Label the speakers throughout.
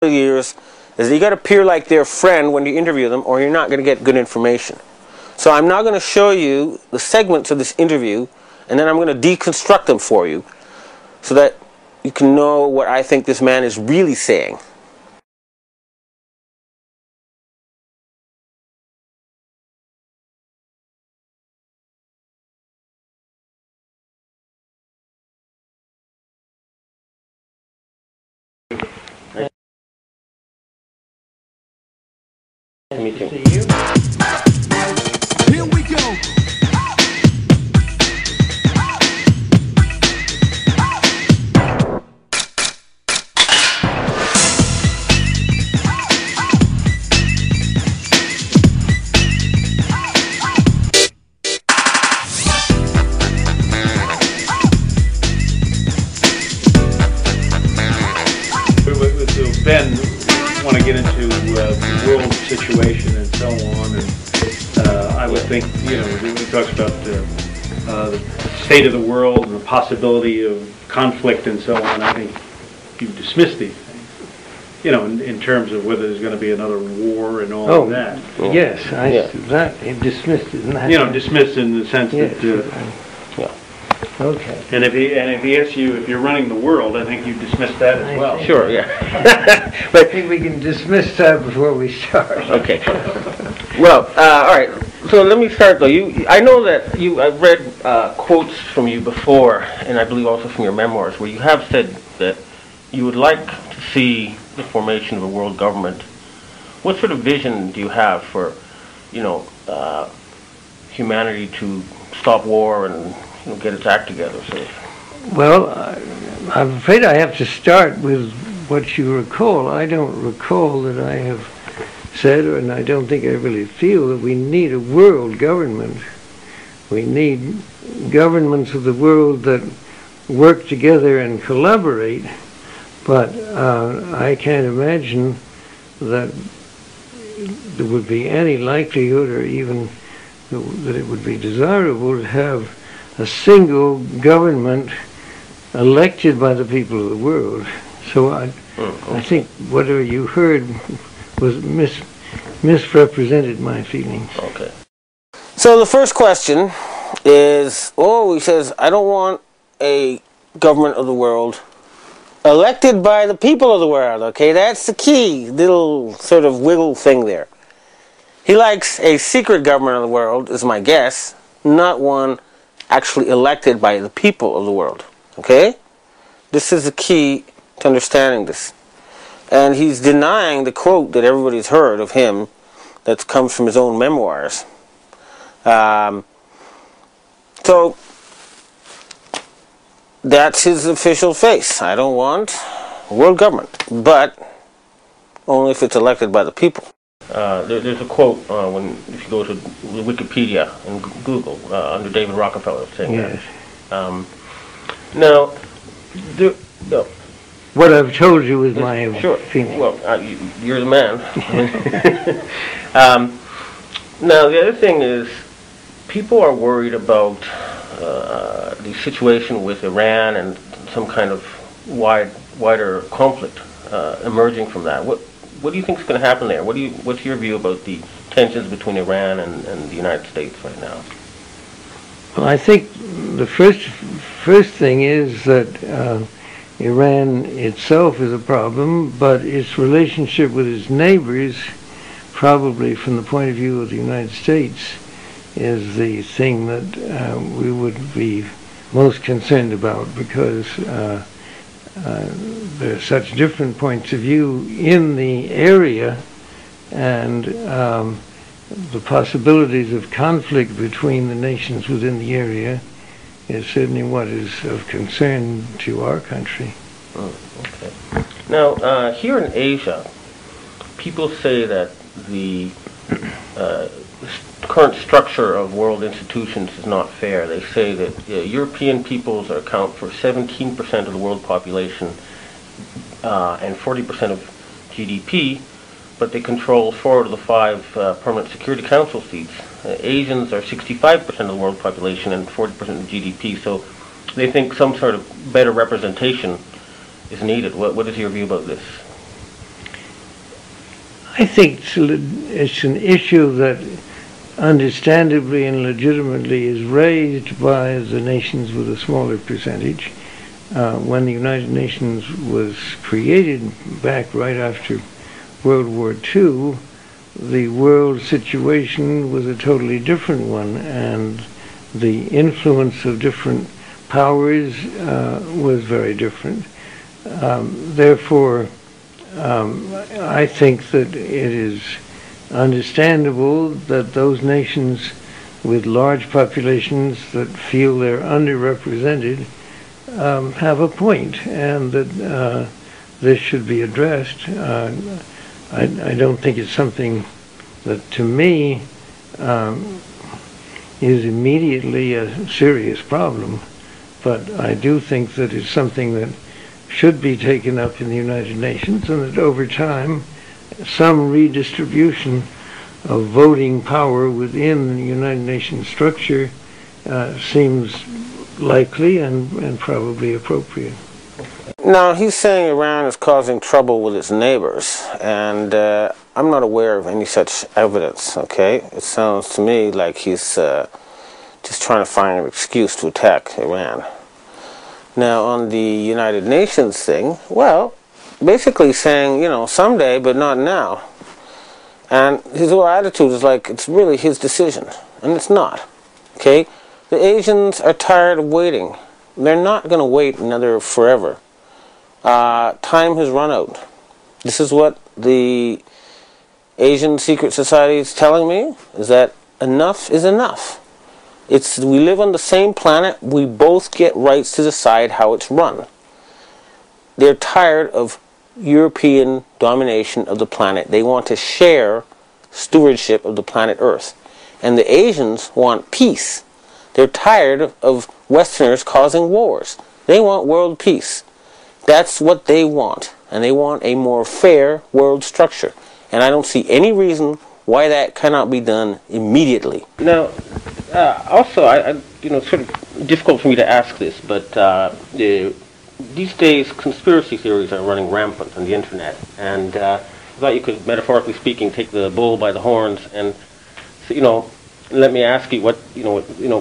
Speaker 1: years is that you got to appear like their friend when you interview them, or you're not going to get good information. So I'm now going to show you the segments of this interview, and then I'm going to deconstruct them for you so that you can know what I think this man is really saying. Me too.
Speaker 2: Here we go.
Speaker 3: Ben want to get into the world situation and so on, and I would think, you know, when he talks about the state of the world and the possibility of conflict and so on, I think you dismiss these things, you know, in terms of whether there's going to be another war and all of that.
Speaker 4: Yes, that dismissed it.
Speaker 3: You know, dismissed in the sense that.
Speaker 4: Okay.
Speaker 3: And if he asks you if you're running the world, I think you dismiss that as well.
Speaker 1: Sure, yeah.
Speaker 4: But I think we can dismiss that before we start.
Speaker 1: Okay. Well, all right. So let me start though. I know that I've read quotes from you before, and I believe also from your memoirs, where you have said that you would like to see the formation of a world government. What sort of vision do you have for, you know, humanity to stop war and get its act together? So.
Speaker 4: Well, I'm afraid I have to start with what you recall. I don't recall that I have said, and I don't think I really feel, that we need a world government. We need governments of the world that work together and collaborate, but I can't imagine that there would be any likelihood, or even that it would be desirable, to have a single government elected by the people of the world. So I think whatever you heard was misrepresented my feelings.
Speaker 1: Okay. So the first question is, he says, I don't want a government of the world elected by the people of the world. Okay, that's the key little sort of wiggle thing there. He likes a secret government of the world, is my guess, not one actually elected by the people of the world. Okay? This is the key to understanding this. And he's denying the quote that everybody's heard of him that comes from his own memoirs. So that's his official face. I don't want a world government, but only if it's elected by the people. There's a quote if you go to Wikipedia and Google under David Rockefeller saying that. Now,
Speaker 4: what I've told you is my feeling.
Speaker 1: Well, you're the man. Now, the other thing is, people are worried about the situation with Iran and some kind of wider conflict emerging from that. What do you think is going to happen there? What's your view about the tensions between Iran and the United States right now?
Speaker 4: Well, I think the first thing is that Iran itself is a problem, but its relationship with its neighbors, probably from the point of view of the United States, is the thing that we would be most concerned about, because there are such different points of view in the area, and the possibilities of conflict between the nations within the area is certainly what is of concern to our country.
Speaker 1: Okay. Now, here in Asia, people say that the current structure of world institutions is not fair. They say that European peoples account for 17% of the world population and 40% of GDP, but they control 4 out of the 5 permanent Security Council seats. Asians are 65% of the world population and 40% of GDP, so they think some sort of better representation is needed. What is your view about this?
Speaker 4: I think it's an issue that understandably and legitimately is raised by the nations with a smaller percentage. When the United Nations was created back right after World War II, the world situation was a totally different one, and the influence of different powers was very different. Therefore, I think that it is understandable that those nations with large populations that feel they're underrepresented have a point, and that this should be addressed. I don't think it's something that, to me, is immediately a serious problem, but I do think that it's something that should be taken up in the United Nations, and that over time some redistribution of voting power within the United Nations structure seems likely and probably appropriate.
Speaker 1: Now, he's saying Iran is causing trouble with its neighbors, and I'm not aware of any such evidence, okay? It sounds to me like he's just trying to find an excuse to attack Iran. Now, on the United Nations thing, well, basically saying, you know, someday, but not now. And his whole attitude is like, it's really his decision, and it's not, okay? The Asians are tired of waiting. They're not going to wait another forever. Time has run out. This is what the Asian Secret Society is telling me, is that enough is enough. We live on the same planet. We both get rights to decide how it's run. They're tired of European domination of the planet. They want to share stewardship of the planet Earth. And the Asians want peace. They're tired of Westerners causing wars. They want world peace. That's what they want. And they want a more fair world structure. And I don't see any reason why that cannot be done immediately. Now, also, it's sort of difficult for me to ask this, but these days conspiracy theories are running rampant on the internet, and I thought you could, metaphorically speaking, take the bull by the horns and, let me ask you what,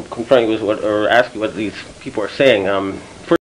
Speaker 1: confronting with what, or ask you what these people are saying.